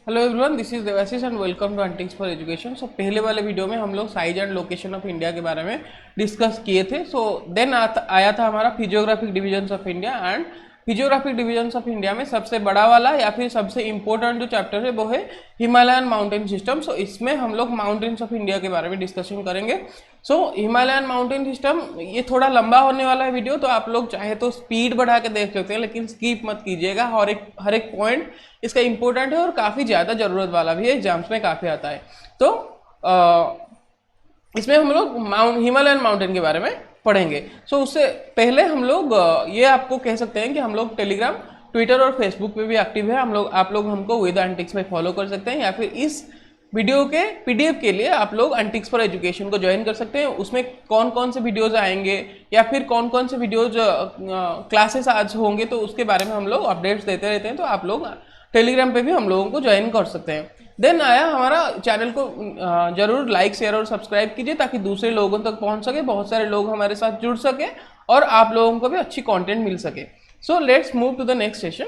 Hello everyone, this is Debashish and welcome to antics for education. सो पहले वाले वीडियो में हम लोग size and location of India के बारे में डिस्कस किए थे। सो देन आया था हमारा physiographic divisions of India. And physiographic divisions of India में सबसे बड़ा वाला या फिर सबसे इंपॉर्टेंट जो चैप्टर है वो है हिमालयन माउंटेन सिस्टम। सो इसमें हम लोग माउंटेन्स ऑफ इंडिया के बारे में डिस्कशन करेंगे। सो हिमालयन माउंटेन सिस्टम ये थोड़ा लंबा होने वाला है वीडियो, तो आप लोग चाहे तो स्पीड बढ़ा के देख सकते हैं, लेकिन स्किप मत कीजिएगा। हर एक पॉइंट इसका इंपॉर्टेंट है और काफ़ी ज़्यादा ज़रूरत वाला भी है, एग्जाम्स में काफ़ी आता है। तो इसमें हम लोग हिमालयन माउंटेन के बारे में पढ़ेंगे। सो उससे पहले हम लोग ये आपको कह सकते हैं कि हम लोग टेलीग्राम, ट्विटर और फेसबुक पे भी एक्टिव है। आप लोग हमको विद एंटिक्स में फॉलो कर सकते हैं, या फिर इस वीडियो के पीडीएफ के लिए आप लोग एंटिक्स फॉर एजुकेशन को ज्वाइन कर सकते हैं। उसमें कौन कौन से वीडियोज आएंगे या फिर कौन कौन से वीडियोज क्लासेस आज होंगे, तो उसके बारे में हम लोग अपडेट्स देते रहते हैं। तो आप लोग टेलीग्राम पे भी हम लोगों को ज्वाइन कर सकते हैं। देन आया हमारा चैनल को जरूर लाइक, शेयर और सब्सक्राइब कीजिए, ताकि दूसरे लोगों तक पहुंच सके, बहुत सारे लोग हमारे साथ जुड़ सके और आप लोगों को भी अच्छी कंटेंट मिल सके। So let's move to the next session.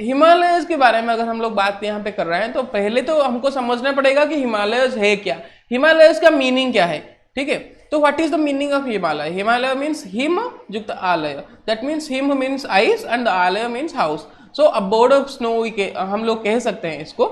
Himalayas के बारे में अगर हम लोग बात यहाँ पे कर रहे हैं, तो पहले तो हमको समझना पड़ेगा कि हिमालयस है क्या, हिमालयस का मीनिंग क्या है। ठीक है, तो what is the meaning of Himalaya? Himalaya means हिम युक्त आलय, दैट मीन्स हिम मीन्स आइस एंड द आलय means house. So abode of snow हम लोग कह सकते हैं इसको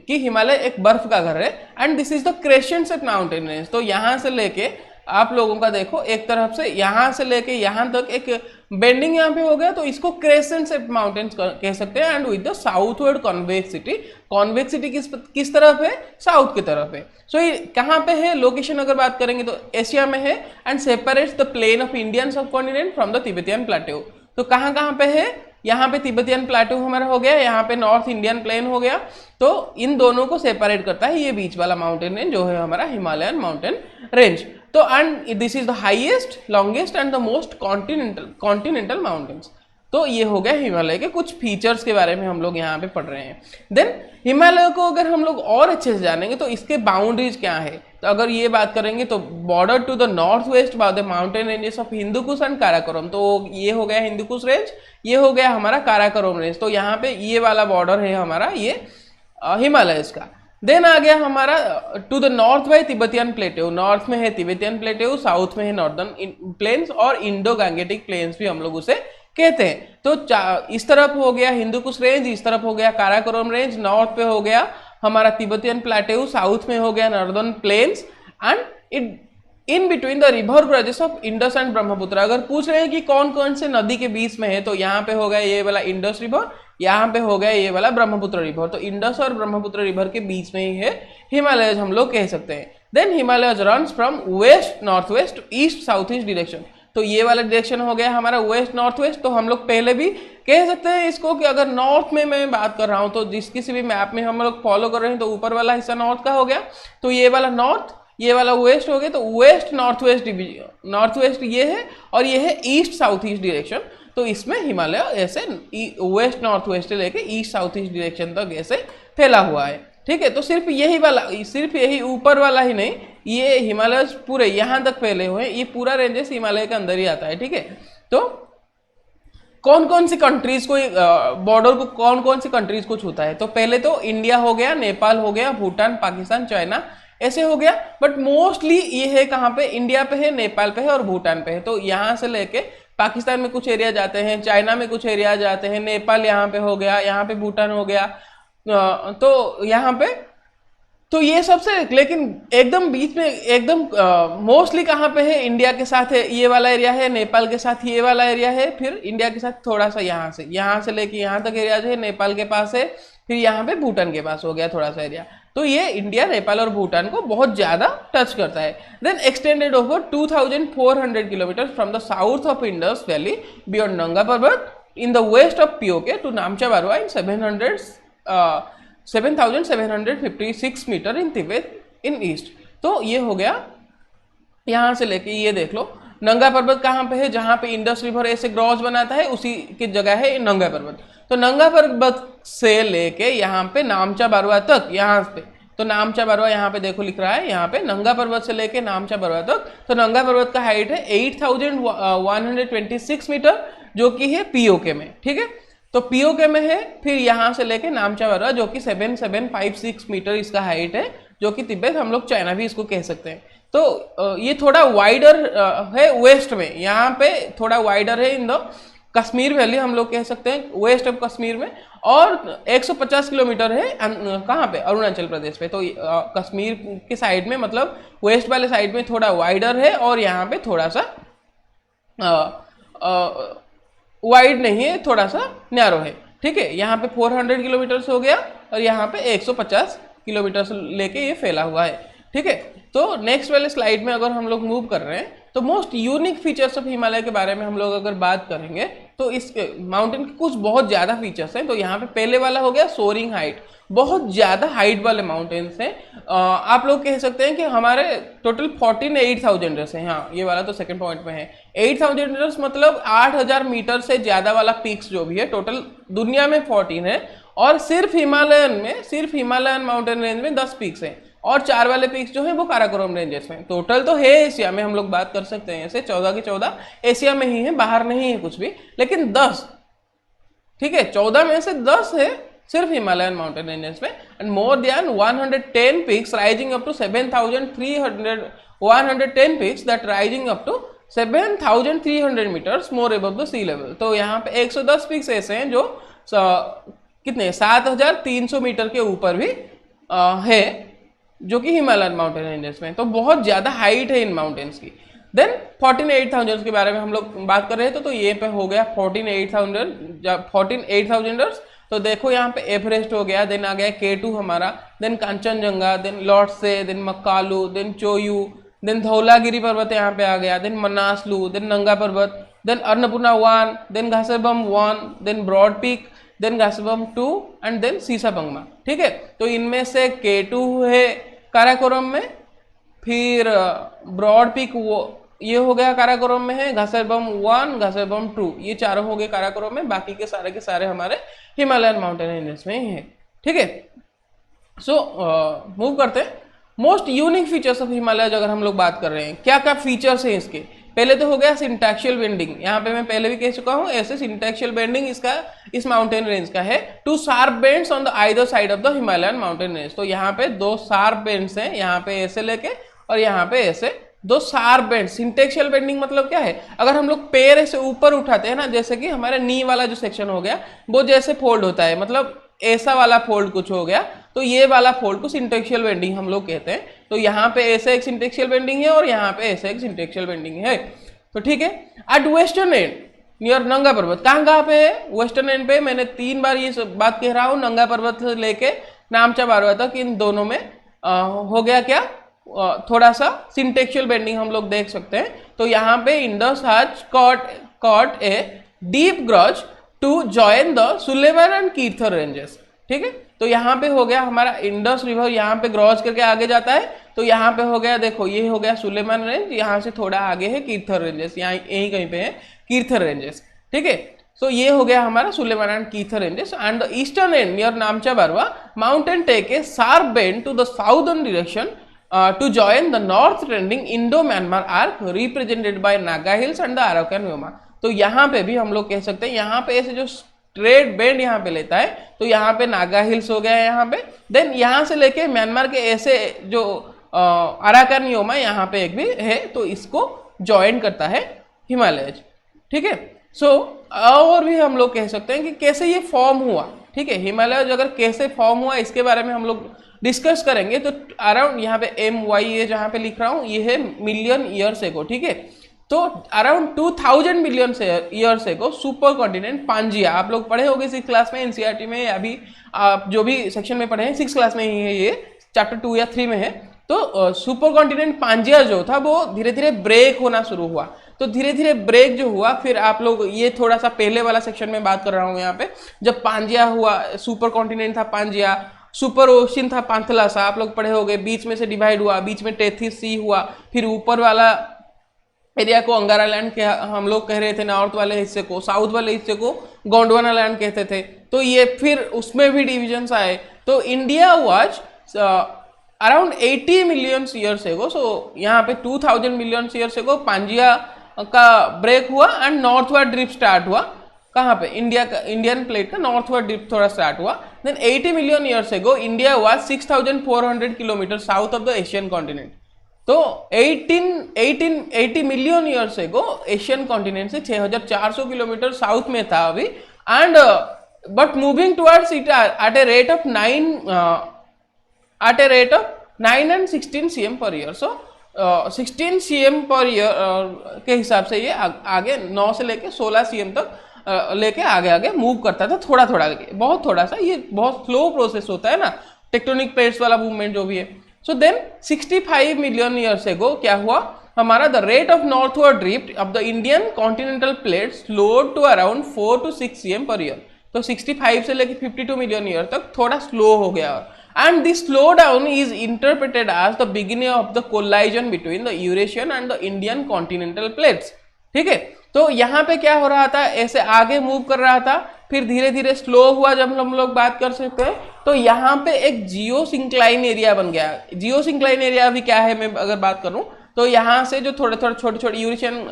कि हिमालय एक बर्फ का घर है। And this is the crescent of mountain range. तो यहाँ से लेके आप लोगों का देखो, एक तरफ से यहाँ से लेके यहाँ तक एक बेंडिंग यहाँ पे हो गया, तो इसको क्रेसेंट शेप माउंटेन्स कह सकते हैं। And with the southward convexity, convexity किस तरफ है? साउथ की तरफ है। सो ये कहाँ पे है? लोकेशन अगर बात करेंगे तो एशिया में है। And separates the plain of Indian subcontinent from the Tibetan plateau. तो कहाँ कहाँ पे है? यहाँ पे तिब्बतियन प्लेट्यू हमारा हो गया, यहाँ पे नॉर्थ इंडियन प्लेन हो गया। तो इन दोनों को सेपरेट करता है ये बीच वाला माउंटेन रेंज, जो है हमारा हिमालयन माउंटेन रेंज। तो and this is the highest, longest and the most continental mountains. तो ये हो गया हिमालय के कुछ फीचर्स के बारे में हम लोग यहाँ पे पढ़ रहे हैं। देन हिमालय को अगर हम लोग और अच्छे से जानेंगे तो इसके बाउंड्रीज क्या है, तो अगर ये बात करेंगे तो border to the north west by the mountain ranges of Hindu Kush and Karakoram. तो ये हो गया हिंदुकुश रेंज, ये हो गया हमारा काराकोरम रेंज। तो यहाँ पे ये वाला बॉर्डर है हमारा ये हिमालयस का। देन आ गया हमारा to the north by Tibetan plateau. North में है तिब्बतियन प्लेट्यू, साउथ में है नॉर्दर्न प्लेन्स और इंडो गैंगेटिक प्लेन्स भी हम लोग उसे कहते हैं। तो इस तरफ हो गया हिंदुकुश रेंज, इस तरफ हो गया काराकोरम रेंज, नॉर्थ पे हो गया हमारा तिब्बतियन प्लेट्यू, साउथ में हो गया northern plains. And it in between the river bridges of Indus and Brahmaputra. अगर पूछ रहे हैं कि कौन कौन से नदी के बीच में है, तो यहाँ पे हो गया ये वाला इंडस रिवर, यहाँ पे हो गया ये वाला ब्रह्मपुत्र रिवर। तो इंडस और ब्रह्मपुत्र रिवर के बीच में ही है हिमालय, हम लोग कह सकते हैं। Then Himalaya runs from west north west to east south east direction. तो ये वाला डायरेक्शन हो गया हमारा वेस्ट नॉर्थ वेस्ट। तो हम लोग पहले भी कह सकते हैं इसको कि अगर नॉर्थ में मैं बात कर रहा हूँ, तो जिस किसी भी मैप में हम लोग फॉलो कर रहे हैं, तो ऊपर वाला हिस्सा नॉर्थ का हो गया, तो ये वाला नॉर्थ, ये वाला वेस्ट हो गया। तो waste north waste division, north west ये है और ये है ईस्ट साउथ ईस्ट डायरेक्शन। तो इसमें हिमालय ऐसे वेस्ट नॉर्थ वेस्ट लेके ईस्ट साउथ ईस्ट डायरेक्शन तक ऐसे फैला हुआ है। ठीक है, तो सिर्फ यही ऊपर वाला ही नहीं, ये हिमालय पूरे यहाँ तक फैले हुए हैं। ये पूरा रेंजेस हिमालय के अंदर ही आता है। ठीक है, तो कौन कौन सी कंट्रीज को बॉर्डर को कौन कौन सी कंट्रीज को छूता है? तो पहले तो इंडिया हो गया, नेपाल हो गया, भूटान, पाकिस्तान, चाइना, ऐसे हो गया। बट मोस्टली ये है कहाँ पे? इंडिया पे है, नेपाल पे है और भूटान पे है। तो यहाँ से लेके पाकिस्तान में कुछ एरिया जाते हैं, चाइना में कुछ एरिया जाते हैं, नेपाल यहाँ पे हो गया, यहाँ पे भूटान हो गया। तो यहाँ पे तो ये सबसे, लेकिन एकदम बीच में एकदम मोस्टली कहाँ पे है? इंडिया के साथ है ये वाला एरिया है, नेपाल के साथ ये वाला एरिया है, फिर इंडिया के साथ थोड़ा सा यहाँ से लेके यहाँ तक एरिया जो है नेपाल के पास है, फिर यहाँ पे भूटान के पास हो गया थोड़ा सा एरिया। तो ये इंडिया, नेपाल और भूटान को बहुत ज्यादा टच करता है। Then extended over 2400 kilometer from the south of Indus valley beyond Nanga Parbat in the west of PoK to Namcha Barwa in 7,756 meter in Tibet in east. तो ये हो गया यहाँ से लेके, ये देख लो नंगा पर्वत कहाँ पे है? जहाँ पे इंडस रिवर ऐसे क्रॉस बनाता है, उसी की जगह है नंगा पर्वत। तो नंगा पर्वत से लेके यहाँ पे नामचा बारवा तक, यहाँ पे तो नामचा बारवा यहाँ पे देखो लिख रहा है, यहाँ पे नंगा पर्वत से लेके नामचा बारवा तक। तो नंगा पर्वत का हाइट है 8,126 मीटर, जो कि है पीओके में। ठीक है, तो पीओके में है, फिर यहाँ से लेके नामचा बरवा जो कि 7756 मीटर इसका हाइट है, जो कि तिब्बत हम लोग चाइना भी इसको कह सकते हैं। तो ये थोड़ा वाइडर है वेस्ट में, यहाँ पे थोड़ा वाइडर है इन द कश्मीर वैली हम लोग कह सकते हैं, वेस्ट ऑफ कश्मीर में, और 150 किलोमीटर है कहाँ पे, अरुणाचल प्रदेश पे। तो कश्मीर के साइड में मतलब वेस्ट वाले साइड में थोड़ा वाइडर है, और यहाँ पे थोड़ा सा वाइड नहीं है, थोड़ा सा नैरो है, ठीक है। यहाँ पे 400 किलोमीटर हो गया, और यहाँ पे 150 किलोमीटर से लेके ये फैला हुआ है, ठीक है। तो नेक्स्ट वाले स्लाइड में अगर हम लोग मूव कर रहे हैं, तो most unique features of Himalaya के बारे में हम लोग अगर बात करेंगे, तो इस माउंटेन के कुछ बहुत ज़्यादा फीचर्स हैं। तो यहाँ पे पहले वाला हो गया सोरिंग हाइट, बहुत ज़्यादा हाइट वाले माउंटेन्स हैं। आप लोग कह सकते हैं कि हमारे टोटल 48,000 हैं। हाँ, ये वाला तो सेकंड पॉइंट में है। 8,000 मतलब 8,000 मीटर से ज़्यादा वाला पीक्स जो भी है, टोटल दुनिया में 14 है, और सिर्फ हिमालयन माउंटेन रेंज में 10 पीक्स हैं, और 4 वाले पीक्स जो हैं वो काराकोरम रेंजेस में। टोटल तो है एशिया में, हम लोग बात कर सकते हैं ऐसे 14 की 14 एशिया में ही है, बाहर नहीं है कुछ भी, लेकिन 10, ठीक है, 14 में से 10 है सिर्फ हिमालयन माउंटेन रेंजेस में। And more than 110 peaks rising up to 7,300 110 peaks that rising up to 7,300 metres more above the sea level. तो यहाँ पे 110 पीक्स ऐसे हैं जो कितने 7,300 मीटर के ऊपर भी है, जो कि हिमालयन माउंटेन रेंजेस में। तो बहुत ज़्यादा हाइट है इन माउंटेन्स की। देन 48,000 के बारे में हम लोग बात कर रहे थे, तो ये पे हो गया 48,000। तो देखो यहाँ पे एवरेस्ट हो गया, देन आ गया K2 हमारा, then Kanchenjunga, then Lhotse, then Makalu, then Cho Oyu, then Dhaulagiri पर्वत यहाँ पे आ गया, then Manaslu, then Nanga Parbat, then Annapurna 1, then Gasherbrum 1, then broad peak, then Gasherbrum 2, and then Shishapangma, ठीक है। तो इनमें से K2 है काराकोरम में, फिर ब्रॉड पीक वो ये हो गया काराकोरम में है, घासरबम 1, घासरबम 2, ये चारों हो गए काराकोरम में, बाकी के सारे हमारे हिमालयन माउंटेन रेंजेस में ही है, ठीक है। सो मूव करते हैं most unique features of Himalaya. अगर हम लोग बात कर रहे हैं क्या क्या फीचर्स हैं इसके, पहले तो हो गया सिंटैक्शियल बेंडिंग। यहाँ पे मैं पहले भी कह चुका हूँ, ऐसे सिंटैक्शियल बेंडिंग इसका इस माउंटेन रेंज का है। 2 sharp bends on the either side of the Himalayan mountain range. तो यहाँ पे 2 शार्प बेंड्स हैं, यहाँ पे ऐसे लेके और यहाँ पे ऐसे 2 शार्प बेंड। सिंटैक्शियल बेंडिंग मतलब क्या है, अगर हम लोग पैर ऐसे ऊपर उठाते हैं ना, जैसे कि हमारे नी वाला जो सेक्शन हो गया वो जैसे फोल्ड होता है, मतलब ऐसा वाला फोल्ड कुछ हो गया, तो ये वाला फोल्ड को सिंटैक्शियल बेंडिंग हम लोग कहते हैं। तो यहाँ पे ऐसे एक सिंटैक्शियल बेंडिंग है और यहाँ पे ऐसे एक सिंटैक्शियल बेंडिंग है, तो ठीक है। एट वेस्टर्न एंड नियर नंगा पर्वत, कहाँ पे है, वेस्टर्न एंड पे। मैंने 3 बार ये बात कह रहा हूँ, नंगा पर्वत से लेके नामचा बरवा तक इन दोनों में हो गया क्या, थोड़ा सा सिंटैक्शियल बेंडिंग हम लोग देख सकते हैं। तो यहाँ पे Indus has caught a deep gorge to join the Sulaiman and Kirthar ranges, ठीक है। तो यहाँ पे हो गया हमारा इंडस रिवर, यहाँ पे ग्रॉज करके आगे जाता है। तो यहाँ पे हो गया, देखो ये हो गया सुलेमान रेंज, यहाँ से थोड़ा आगे है कीर्थर रेंजेस, यहाँ यहीं कहीं पे है कीर्थर रेंजेस, ठीक है। सो ये हो गया हमारा Sulaiman and Kirthar ranges. And the eastern end near Namcha Barwa mountain take a sharp bend to the southern direction to join the north trending Indo-Myanmar arc represented by Naga Hills and the Arakan Yoma। तो यहाँ पे भी हम लोग कह सकते हैं, यहाँ पे ऐसे जो स्ट्रेट बेंड यहाँ पे लेता है, तो यहाँ पे नागा हिल्स हो गया है यहाँ पे। देन यहाँ से लेके म्यांमार के ऐसे जो अराकान योमा यहाँ पे एक भी है, तो इसको ज्वाइन करता है हिमालय, ठीक है। सो और भी हम लोग कह सकते हैं कि कैसे ये फॉर्म हुआ, ठीक है। हिमालय अगर कैसे फॉर्म हुआ इसके बारे में हम लोग डिस्कस करेंगे। तो अराउंड यहाँ पे MYA जहाँ पे लिख रहा हूँ, ये है मिलियन ईयर्स एगो, ठीक है। तो around 2000 million years ago supercontinent Pangaea, आप लोग पढ़े होंगे 6th क्लास में NCERT में, अभी आप जो भी सेक्शन में पढ़े हैं 6th क्लास में ही है, ये चैप्टर 2 या 3 में है। तो सुपर कॉन्टिनेंट पांजिया जो था वो धीरे धीरे ब्रेक होना शुरू हुआ। तो धीरे धीरे ब्रेक जो हुआ, फिर आप लोग ये थोड़ा सा पहले वाला सेक्शन में बात कर रहा हूँ, यहाँ पे जब पांजिया हुआ, सुपर कॉन्टिनेंट था पांजिया, सुपर ओशियन था पांथलासा, आप लोग पढ़े होंगे, बीच में से डिवाइड हुआ, बीच में टेथिस सी हुआ, फिर ऊपर वाला एरिया को अंगारा लैंड के हम लोग कह रहे थे, नॉर्थ वाले हिस्से को, साउथ वाले हिस्से को गोंडवाना लैंड कहते थे। तो ये फिर उसमें भी डिविजन्स आए। तो India was around 80 million years ago. So यहाँ पे 2000 मिलियन ईयर्स एगो पांजिया का ब्रेक हुआ एंड नॉर्थवर्ड ड्रिफ्ट स्टार्ट हुआ। कहाँ पे, इंडिया का, इंडियन प्लेट का नॉर्थवर्ड ड्रिफ्ट थोड़ा स्टार्ट हुआ। Then 80 million years ago India was 6400 kilometer south of the Asian continent. तो 80 million years ago Asian continent से 6400 किलोमीटर साउथ में था अभी, and but moving towards it at a rate of 9 and 16 cm per year. So 16 cm per year के हिसाब से ये आगे 9 से लेके 16 cm तक लेके आगे आगे मूव करता था, थोड़ा थोड़ा, बहुत थोड़ा सा, ये बहुत स्लो प्रोसेस होता है ना टेक्टोनिक प्लेट्स वाला मूवमेंट जो भी है। सो देन 65 मिलियन ईयर्स एगो क्या हुआ, हमारा the rate of northward drift of the Indian continental plate slowed to around 4 to 6 cm per year. तो 65 से लेके 52 मिलियन ईयर तक थोड़ा स्लो हो गया, and this slow down is interpreted as the beginning of the collision between the Eurasian and the Indian continental plates. ठीक है, तो यहाँ पे क्या हो रहा था, ऐसे आगे मूव कर रहा था, फिर धीरे धीरे स्लो हुआ। जब हम लोग बात कर सकते हैं तो यहाँ पे एक जियोसिंक्लाइन एरिया बन गया। जियोसिंक्लाइन एरिया अभी क्या है, मैं अगर बात करूँ तो यहाँ से जो थोड़े थोड़े छोटे छोटे यूरेशियन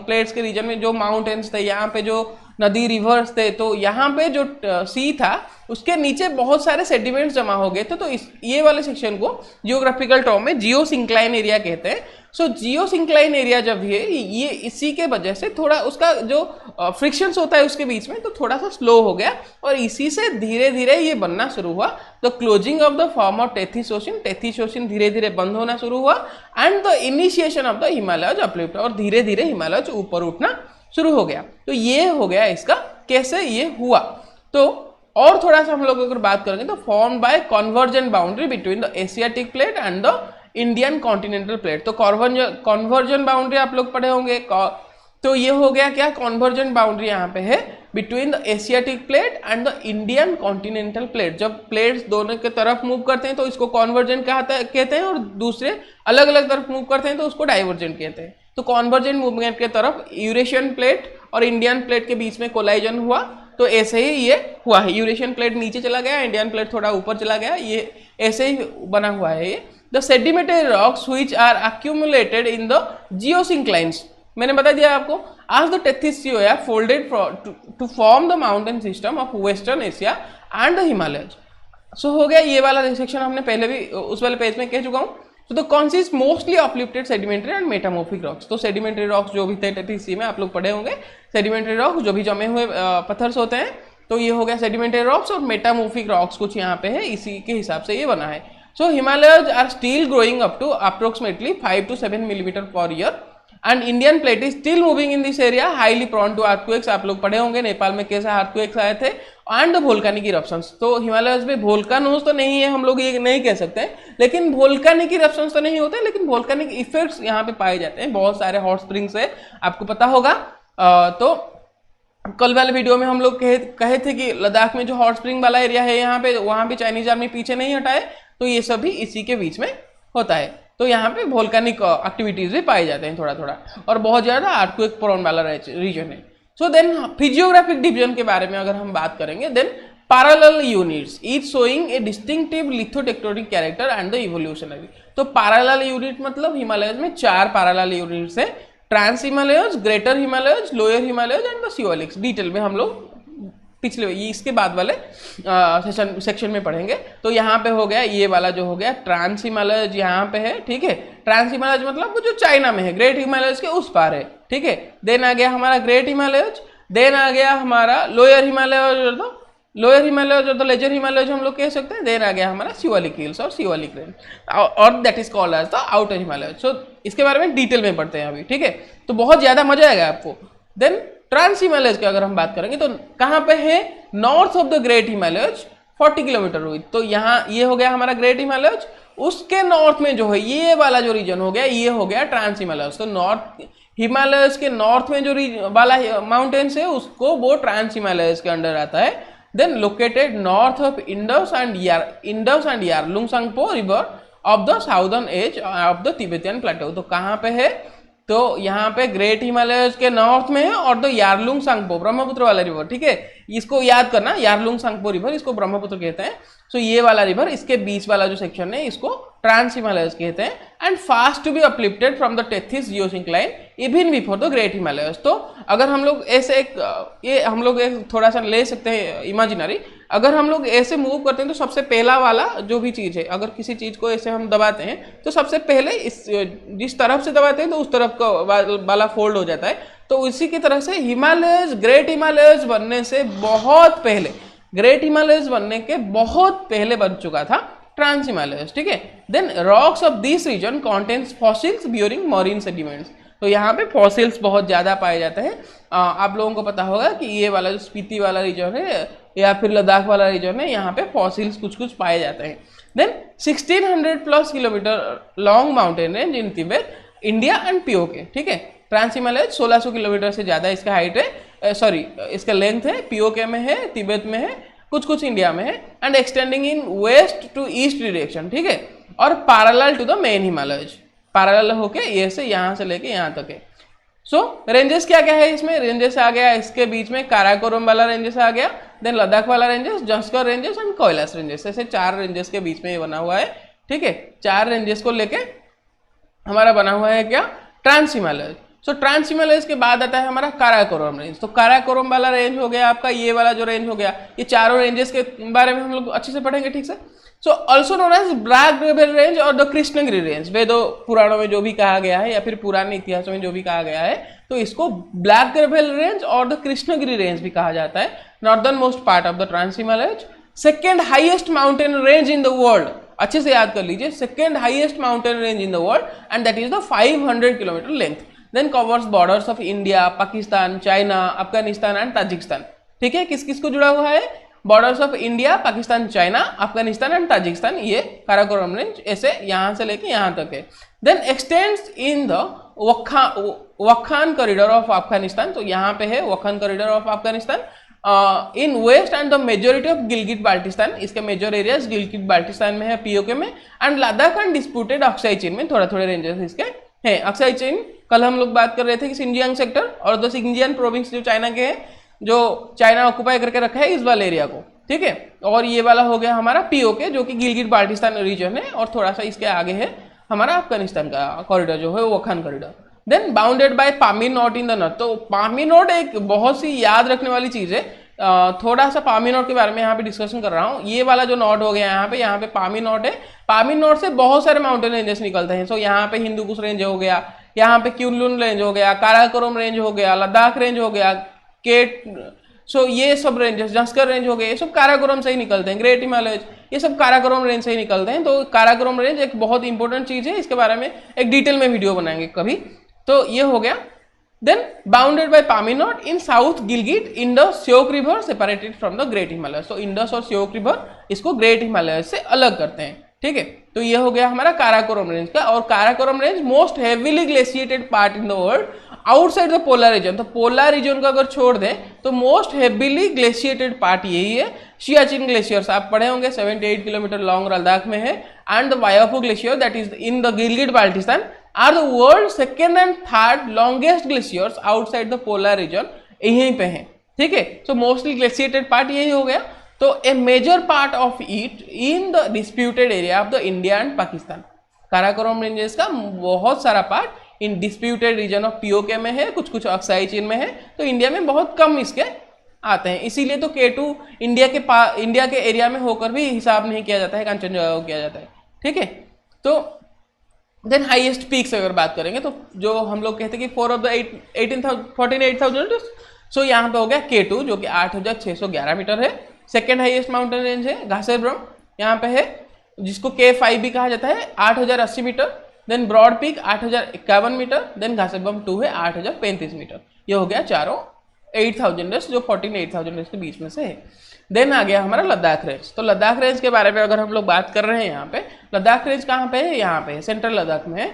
प्लेट्स के रीजन में जो माउंटेन्स थे, यहाँ पे जो नदी रिवर्स थे, तो यहाँ पे जो सी था उसके नीचे बहुत सारे सेडिमेंट्स जमा हो गए थे। तो ये वाले सेक्शन को जियोग्राफिकल टर्म में जियोसिंक्लाइन एरिया कहते हैं। सो जियोसिंक्लाइन एरिया जब है ये इसी के वजह से थोड़ा उसका जो फ्रिक्शंस होता है उसके बीच में तो थोड़ा सा स्लो हो गया, और इसी से धीरे धीरे ये बनना शुरू हुआ। The closing of the form of Tethys धीरे धीरे बंद होना शुरू हुआ, and the initiation of the Himalayas uplift, और धीरे धीरे हिमालयज ऊपर उठना शुरू हो गया। तो ये हो गया इसका कैसे ये हुआ। तो और थोड़ा सा हम लोग अगर बात करेंगे तो form by convergent boundary between the Asiatic plate and the Indian continental plate. तो कॉन्वर्जेंट बाउंड्री आप लोग पढ़े होंगे, तो ये हो गया क्या, कॉन्वर्जेंट बाउंड्री यहाँ पे है between the Asiatic plate and the Indian continental plate. जब प्लेट्स दोनों के तरफ मूव करते हैं तो इसको कॉन्वर्जेंट कहते हैं, और दूसरे अलग अलग तरफ मूव करते हैं तो उसको डाइवर्जेंट कहते हैं। तो कॉन्वर्जेंट मूवमेंट के तरफ यूरेशियन प्लेट और इंडियन प्लेट के बीच में कोलाइजन हुआ, तो ऐसे ही ये हुआ है। यूरेशियन प्लेट नीचे चला गया, इंडियन प्लेट थोड़ा ऊपर चला गया, ये ऐसे ही बना हुआ है ये। The sedimentary rocks which are accumulated in the geosynclines, मैंने बता दिया आपको, आज द टेथिस सीओया folded to form the mountain system of western Asia and the Himalayas. So हो गया ये वाला सेक्शन, हमने पहले भी उस वाले पेज में कह चुका हूँ। तो the consist mostly uplifted sedimentary and metamorphic rocks. तो सेडिमेंटरी रॉक्स जो भी थे टेथिस सी में आप लोग पढ़े होंगे, सेडिमेंटरी रॉक्स जो भी जमे हुए पत्थर्स होते हैं, तो ये हो गया सेडिमेंटरी रॉक्स, और मेटामॉर्फिक रॉक्स कुछ यहाँ पे है, इसी के हिसाब से ये बना है। So Himalayas are still growing up to approximately 5 to 7 millimeter per year, and Indian plate is still moving in this area, highly prone to earthquakes. आप लोग पढ़े होंगे नेपाल में कैसे अर्थक्वेक्स आए थे, एंड वोल्केनिक इरप्शंस। तो हिमालयस में वोल्केनोस तो नहीं है, हम लोग ये नहीं कह सकते हैं, लेकिन वोल्केनिक इरप्शंस तो नहीं होते, लेकिन वोल्केनिक इफेक्ट्स यहाँ पे पाए जाते हैं। बहुत सारे हॉट स्प्रिंग्स है, आपको पता होगा। तो कल वाले वीडियो में हम लोग कहे थे कि लद्दाख में जो हॉट स्प्रिंग वाला एरिया है यहाँ पे, वहाँ भी चाइनीज आर्मी पीछे नहीं हटाए, तो ये सभी इसी के बीच में होता है। तो यहाँ पे वोल्केनिक एक्टिविटीज भी पाए जाते हैं थोड़ा थोड़ा, और बहुत ज़्यादा अर्थक्वेक प्रोन वाला रीजन है। सो देन फिजियोग्राफिक डिवीजन के बारे में अगर हम बात करेंगे, then parallel units each showing a distinctive lithotectonic character and the evolutionary. तो पैरेलल यूनिट मतलब हिमालयस में 4 पैरेलल यूनिट्स है, trans Himalayas, greater Himalayas, lower Himalayas and the Siwaliks. Detail में हम लोग पिछले इसके बाद वाले सेक्शन में पढ़ेंगे। तो यहाँ पे हो गया ये वाला जो हो गया ट्रांस हिमालयज, यहाँ पे है, ठीक है। ट्रांस हिमालयज मतलब वो जो चाइना में है, ग्रेट हिमालयज के उस पार है, ठीक है। देन आ गया हमारा ग्रेट हिमालयज, देन आ गया हमारा लोअर हिमालयज, लोअर हिमालयज और द लेजर हिमालयज हम लोग कह सकते हैं। देन आ गया हमारा सियोलिक हिल्स और सियोलिक रेंज, और that is called as the outer Himalayas. So इसके बारे में डिटेल में पढ़ते हैं अभी, ठीक है। तो बहुत ज्यादा मजा आएगा आपको। देन ट्रांस हिमालयज की अगर हम बात करेंगे तो कहाँ पे है, north of the great Himalayas 40 kilometre हुई। तो यहाँ ये हो गया हमारा ग्रेट हिमालयज, उसके नॉर्थ में जो है ये वाला जो रीजन हो गया, ये हो गया ट्रांस हिमालयज। तो नॉर्थ हिमालयज के नॉर्थ में जो वाला माउंटेन्स है उसको वो ट्रांस हिमालयज के अंडर आता है। Then located north of Indus and Yarlung Tsangpo river of the southern edge of the Tibetan plateau. तो कहाँ पे है, तो यहाँ पे ग्रेट हिमालयज के नॉर्थ में है, और द यारलुंगसांगपो ब्रह्मपुत्र वाला रिवर, ठीक है, इसको याद करना, यारलुंगसांगपो रिवर इसको ब्रह्मपुत्र कहते हैं। सो ये वाला रिवर, इसके बीच वाला जो सेक्शन है इसको ट्रांस हिमालयस कहते हैं, and fast to be uplifted from the Tethys geosyncline even before the great Himalayas. तो अगर हम लोग ऐसे ये हम लोग एक थोड़ा सा ले सकते हैं इमेजिनरी, अगर हम लोग ऐसे मूव करते हैं तो सबसे पहला वाला जो भी चीज़ है, अगर किसी चीज़ को ऐसे हम दबाते हैं तो सबसे पहले जिस तरफ से दबाते हैं तो उस तरफ का वाला फोल्ड हो जाता है। तो इसी की तरह से हिमालयस, ग्रेट हिमालयस बनने से बहुत पहले, ग्रेट हिमालयस बनने के बहुत पहले बन चुका था ट्रांस हिमालयस, ठीक है। Then rocks of this region contains fossils during marine sediments. तो यहाँ पे फॉसिल्स बहुत ज़्यादा पाए जाते हैं। आप लोगों को पता होगा कि ये वाला जो स्पीति वाला रीजन है या फिर लद्दाख वाला रीजन है, यहाँ पे फॉसिल्स कुछ कुछ पाए जाते हैं। Then 1600+ kilometre long mountain range in Tibet, India and POK, ठीक है। ट्रांस हिमालयस 1600 किलोमीटर से ज़्यादा इसका हाइट है, सॉरी इसका लेंथ है, पीओके में है, तिब्बत में है, कुछ कुछ इंडिया में है, and extending in west to east direction, ठीक है। और parallel to the main Himalayas, parallel होके ये से यहाँ से लेके यहाँ तक है। सो रेंजेस क्या क्या है इसमें, रेंजेस आ गया इसके बीच में काराकोरम वाला रेंजेस आ गया, देन लद्दाख वाला ranges, Zanskar ranges and Kailash ranges, ऐसे 4 रेंजेस के बीच में ये बना हुआ है, ठीक है। 4 रेंजेस को लेके हमारा बना हुआ है क्या, ट्रांस हिमालयस। सो ट्रांस हिमालयस के बाद आता है हमारा काराकोरम रेंज। तो काराकोरम वाला रेंज हो गया आपका, ये वाला जो रेंज हो गया, ये चारों रेंजेस के बारे में हम लोग अच्छे से पढ़ेंगे, ठीक से। So also known as black gravel range और द कृष्णगिरी रेंज, वेदों पुराणों में जो भी कहा गया है या फिर पुराने इतिहासों में जो भी कहा गया है, तो इसको ब्लैक ग्रेवल रेंज और द कृष्णगिरी रेंज भी कहा जाता है। Northern most part of the trans Himalayas, second highest mountain range in the world, अच्छे से याद कर लीजिए, second highest mountain range in the world, and that is the 500 kilometre length. Then covers borders of India, Pakistan, China, Afghanistan and Tajikistan, ठीक है। किस किस को जुड़ा हुआ है, borders of India, Pakistan, China, Afghanistan and Tajikistan, ये काराकोरम रेंज ऐसे यहाँ से लेके यहाँ तक है। Then extends in the Wakhan corridor of Afghanistan, तो यहाँ पे है Wakhan corridor of Afghanistan, in west and the majority of Gilgit Baltistan, इसके मेजर एरियाज गिलगिट बाल्टिस्तान में है, पीओके में, and Ladakh and disputed Aksai Chin में थोड़ा थोड़े रेंजेस इसके हैं। अक्साई चेन कल हम लोग बात कर रहे थे कि सिंजियांग सेक्टर और द सिंजियांग प्रोविंस जो चाइना के हैं, जो चाइना ऑक्युपाई करके रखा है इस वाले एरिया को, ठीक है। और ये वाला हो गया हमारा पीओके जो कि गिलगिट बाल्टिस्तान रीजन है, और थोड़ा सा इसके आगे है हमारा अफगानिस्तान का कॉरिडोर जो है Wakhan corridor. Then bounded by Pamir note in the north, तो पामीर नोट एक बहुत सी याद रखने वाली चीज़ है। थोड़ा सा पामीर नोट के बारे में यहाँ पे डिस्कशन कर रहा हूँ। ये वाला जो नोट हो गया यहाँ पे पामीर नोट है, पामीर नोट से बहुत सारे माउंटेन रेंजेस निकलते हैं। सो यहाँ पे हिंदुकुश रेंज हो गया, यहाँ पे क्यूनलुन रेंज हो गया, काराकोरम रेंज हो गया, लद्दाख रेंज हो गया, सो ये सब रेंजेस, जंस्कर रेंज हो गए, ये सब काराकोरम से ही निकलते हैं। ग्रेट हिमालयस ये सब काराकोरम रेंज से ही निकलते हैं। तो काराकोरम रेंज एक बहुत इंपॉर्टेंट चीज़ है, इसके बारे में एक डिटेल में वीडियो बनाएंगे कभी। तो ये हो गया। Then bounded by Pamir note in south Gilgit, Indus Shyok river separated from the great Himalayas. तो इंडस और श्योक रिवर इसको ग्रेट हिमालयस से अलग करते हैं, ठीक है। तो ये हो गया हमारा काराकोरम रेंज का। और Karakoram range most heavily glaciated part in the world outside the polar reason. तो पोलर रीजन को अगर छोड़ दें तो मोस्ट हेवीली ग्लेशिएटेड पार्ट यही है। सियाचिन ग्लेशियर्स आप पढ़े होंगे, 78 किलोमीटर लॉन्ग लद्दाख में है, and the Biafo glacier that is in the Gilgit Baltistan are the world second and third longest glaciers outside the polar region, यहीं पे है, ठीक है। सो मोस्टली ग्लेशिएटेड पार्ट यही हो गया। तो a major part of it in the disputed area of the India and Pakistan. Karakoram ranges का बहुत सारा part in disputed region of POK में है, कुछ कुछ अक्साई चीन में है, तो इंडिया में बहुत कम इसके आते हैं। इसीलिए तो K2 इंडिया के एरिया में होकर भी हिसाब नहीं किया जाता है, कंचनजंगा को किया जाता है, ठीक है। तो देन हाईएस्ट पीक्स अगर बात करेंगे तो जो हम लोग कहते हैं कि 4 ऑफ द 48,000, सो यहाँ पे हो गया K2 जो कि 8,611 मीटर है। सेकेंड हाईएस्ट माउंटेन रेंज है घासेब्रम, यहाँ पे है, जिसको K5 भी कहा जाता है, 8,080 metre. Then broad Peak 8,051 metre, then Gasherbrum 2 है 8,035 मीटर। ये हो गया चारों 8,000 रेंज, जो 14,800 रेंज के बीच में से है। देन आ गया हमारा लद्दाख रेंज। तो लद्दाख रेंज के बारे में अगर हम लोग बात कर रहे हैं यहाँ पे, लद्दाख रेंज कहाँ पे है, यहाँ पे है, सेंट्रल लद्दाख में है।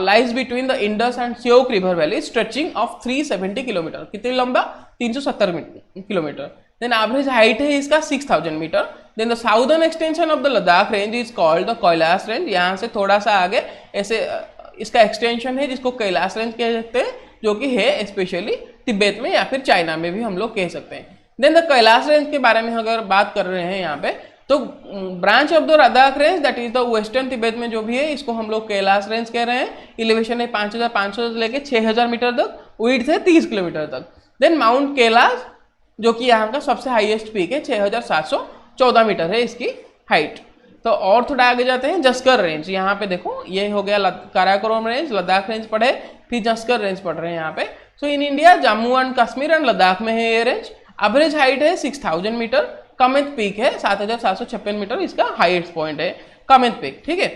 Lies between the Indus and Shyok river valley, stretching of 370 kilometre. कितनी लंबा, 370 किलोमीटर। देन एवरेज हाइट है इसका 6,000 मीटर। Then the southern extension of the Ladakh range is called the Kailash range. यहाँ से थोड़ा सा आगे ऐसे इसका एक्सटेंशन है जिसको कैलाश रेंज कह सकते हैं, जो कि है स्पेशली तिब्बत में या फिर चाइना में भी हम लोग कह सकते हैं। देन द कैलाश रेंज के बारे में अगर बात कर रहे हैं यहाँ पे, तो branch of the Ladakh range that is the western Tibet में जो भी है इसको हम लोग कैलाश रेंज कह रहे हैं। एलिवेशन है 5500 से लेके 6000 मीटर तक, विड्थ है 30 किलोमीटर तक। देन माउंट कैलाश जो कि यहाँ का सबसे हाईएस्ट पीक है, 6714 मीटर है इसकी हाइट। तो और थोड़ा आगे जाते हैं, जस्कर रेंज। यहाँ पे देखो ये हो गया काराकोरम रेंज, लद्दाख रेंज पढ़े, फिर जस्कर रेंज पढ़ रहे हैं यहाँ पे। So in India Jammu and Kashmir and Ladakh में है ये रेंज। एवरेज हाइट है 6000 मीटर, कमेंट पीक है 7756 मीटर, इसका हाईएस्ट पॉइंट है कमेंट पीक, ठीक है।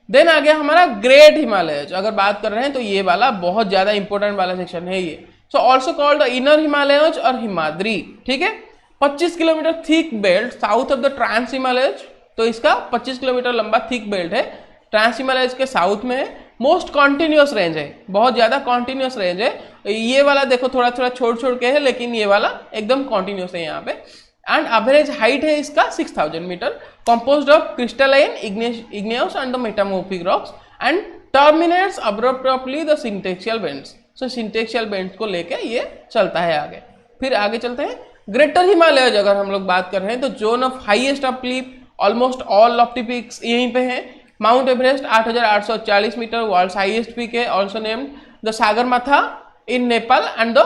देन आ गया हमारा ग्रेट हिमालयज। अगर बात कर रहे हैं तो ये वाला बहुत ज्यादा इंपॉर्टेंट वाला सेक्शन है ये। So also called the inner Himalayas और हिमाद्री, ठीक है। 25 kilometre thick belt south of the trans Himalayas, तो इसका 25 किलोमीटर लंबा थिक बेल्ट है, ट्रांस हिमालयज के साउथ में है। मोस्ट कॉन्टिन्यूस रेंज है, बहुत ज्यादा कॉन्टिन्यूस रेंज है। ये वाला देखो थोड़ा थोड़ा छोड़ छोड़ के है, लेकिन ये वाला एकदम कॉन्टिन्यूस है यहाँ पे। एंड एवरेज हाइट है इसका 6000 metre, composed of crystalline igneous and the metamorphic rocks and terminates abruptly the syntaxial bends. So syntaxial bends को लेके ये चलता है आगे। फिर आगे चलते हैं ग्रेटर हिमालयज। अगर हम लोग बात कर रहे हैं तो zone of highest uplift, almost all lofty peaks यहीं पे है। Mount Everest 8840 metre, world's highest peak है, also named the Sagarmatha in Nepal and the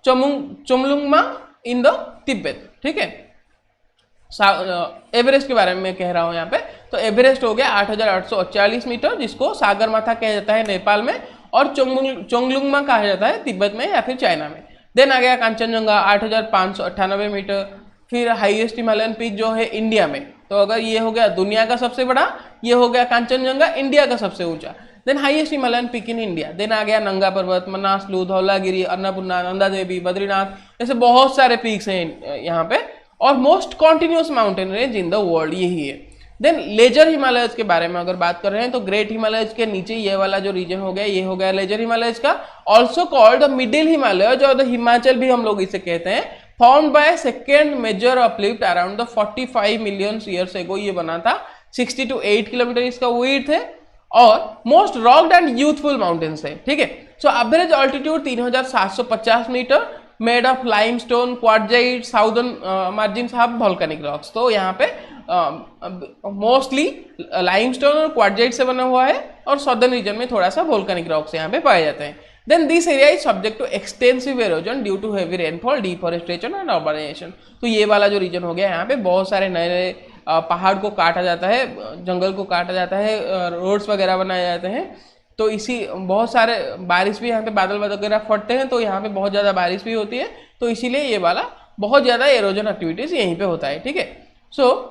Chomolungma in the Tibet, ठीक है। एवरेस्ट के बारे में कह रहा हूं यहाँ पे, तो एवरेस्ट हो गया 8840 मीटर, जिसको सागरमाथा कहा जाता है नेपाल में, और चोंगलुंगमा कहा जाता है तिब्बत में या फिर चाइना में। देन आ गया कांचनजंगा 8598 मीटर। फिर हाईएस्ट हिमालयन पीक जो है इंडिया में, तो अगर ये हो गया दुनिया का सबसे बड़ा, ये हो गया कांचनजंगा इंडिया का सबसे ऊंचा। Then highest Himalayan peak in India. Then आ गया नंगा पर्वत, मनासलू, धौलागिरी, अन्नपूर्णा, नंदा देवी, बद्रीनाथ, ऐसे बहुत सारे पीक्स हैं यहाँ पे। और most continuous mountain range in the world यही है। देन लेजर हिमालयज के बारे में अगर बात कर रहे हैं तो ग्रेट हिमालयज के नीचे ये वाला जो रीजन हो गया, ये हो गया लेजर हिमालयज का, also called the middle Himalayas और द हिमाचल भी हम लोग इसे कहते हैं। Formed by second major uplift around the 45 million years ago ये बना था। 60 to 8 किलोमीटर इसका विड्थ है और most rocked and youthful mountains है, ठीक है। So average altitude 3750 metre, made of limestone, quartzite, southern margins of volcanic rocks. तो यहाँ पे मोस्टली लाइमस्टोन और क्वार्टजाइट से बना हुआ है और सदर्न रीजन में थोड़ा सा वोल्केनिक रॉक्स यहाँ पे पाए जाते हैं। Then this area is subject to extensive erosion due to heavy rainfall, deforestation and urbanisation. तो ये वाला जो रीजन हो गया यहाँ पे बहुत सारे नए नए पहाड़ को काटा जाता है, जंगल को काटा जाता है, रोड्स वगैरह बनाए जाते हैं। तो इसी बहुत सारे बारिश भी यहाँ पे बादल वगैरह फटते हैं, तो यहाँ पे बहुत ज़्यादा बारिश भी होती है, तो इसीलिए ये वाला बहुत ज़्यादा एरोजन एक्टिविटीज़ यहीं पे होता है, ठीक है। So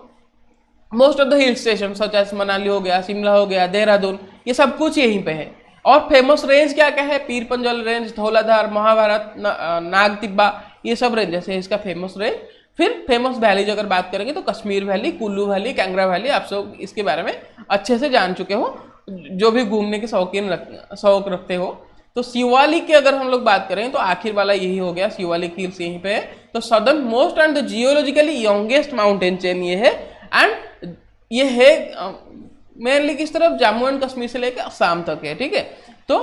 most of the hill station such as Manali हो गया, शिमला हो गया, देहरादून, ये सब कुछ यहीं पे है। और फेमस रेंज क्या क्या है, पीर पंजल रेंज, धौलाधार, महाभारत, नाग तिब्बा, ये सब रेंजेस है इसका फेमस रेंज। फिर फेमस वैलीज अगर बात करेंगे तो Kashmir valley, Kullu valley, Kangra valley, आप सब इसके बारे में अच्छे से जान चुके हो जो भी घूमने के शौक रखते हो। तो शिवालिक की अगर हम लोग बात करें तो आखिर वाला यही हो गया, शिवालिक हिल्स यहीं पे है। तो southern most and the geologically youngest mountain chain ये है, एंड ये है मेनली किस तरफ, जम्मू एंड कश्मीर से लेकर असम तक है, ठीक है। तो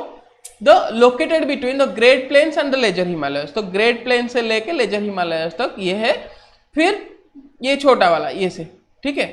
the located between the great plains and the lesser Himalayas, तो ग्रेट प्लेन से लेकर लेजर हिमालयस तक ये है। फिर ये छोटा वाला ये से, ठीक है।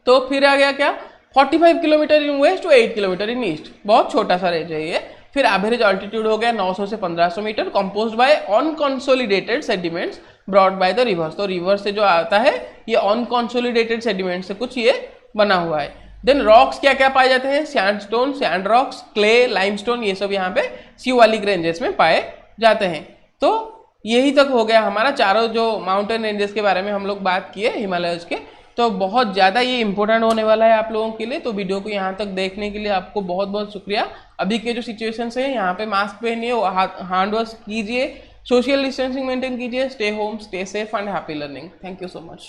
तो फिर आ गया क्या, 45 kilometre in west to 8 kilometre in east, बहुत छोटा सा रेंज है ये। फिर एवरेज ऑल्टीट्यूड हो गया 900 से 1500 metre, composed by unconsolidated sediments brought by the rivers. तो रिवर से जो आता है ये अनकंसोलिडेटेड सेडिमेंट से कुछ ये बना हुआ है। देन रॉक्स क्या क्या पाए जाते हैं, sandstone, sand rocks, clay, limestone, ये सब यहाँ पे शिवालिक रेंजेस में पाए जाते हैं। तो यही तक हो गया हमारा चारों जो माउंटेन रेंजेस के बारे में हम लोग बात किए हिमालयस के। तो बहुत ज़्यादा ये इंपॉर्टेंट होने वाला है आप लोगों के लिए। तो वीडियो को यहाँ तक देखने के लिए आपको बहुत बहुत शुक्रिया। अभी के जो सिचुएशंस है यहाँ पे मास्क पहनिए, हैंड वॉश कीजिए, सोशल डिस्टेंसिंग मेंटेन कीजिए, stay home, stay safe and happy learning. Thank you so much.